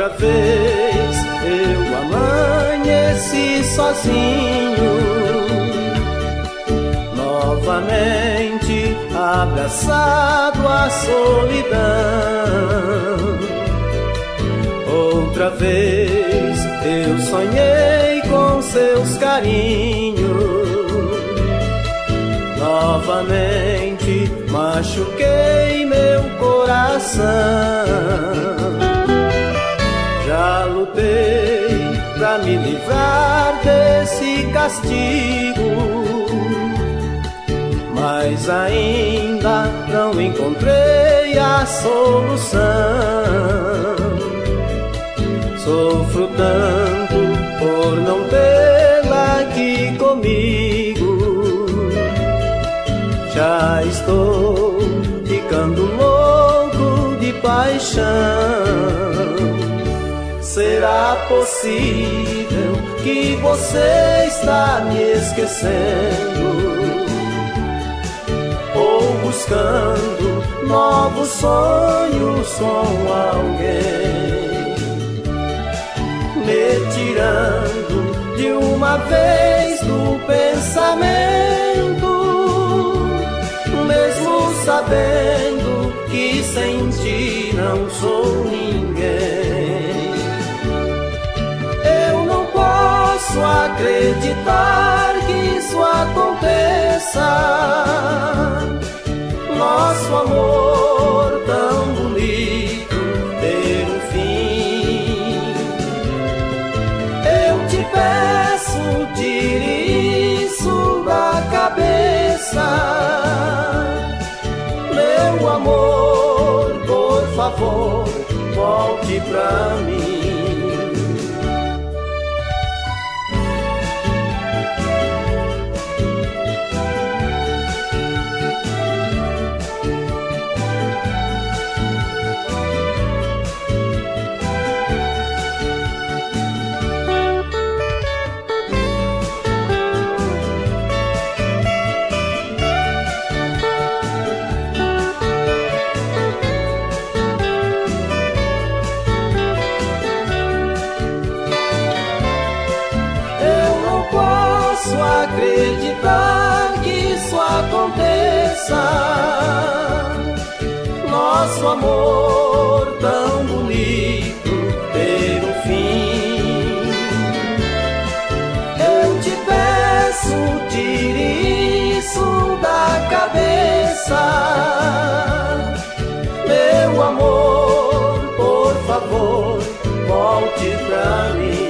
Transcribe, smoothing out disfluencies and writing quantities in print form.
Outra vez eu amanheci sozinho, novamente abraçado à solidão. Outra vez eu sonhei com seus carinhos, novamente machuquei meu coração. Já lutei pra me livrar desse castigo, mas ainda não encontrei a solução. Sofro tanto por não tê-la aqui comigo, já estou ficando louco de paixão. Será possível que você está me esquecendo, ou buscando novos sonhos com alguém, me tirando de uma vez do pensamento, mesmo sabendo que sem ti não sou ninguém. Eu não posso acreditar que isso aconteça, nosso amor tão bonito ter um fim. Eu te peço, tire isso da cabeça, meu amor, por favor, volte pra mim. Acreditar que isso aconteça, nosso amor tão bonito ter um fim. Eu te peço, tire isso da cabeça, meu amor, por favor, volte pra mim.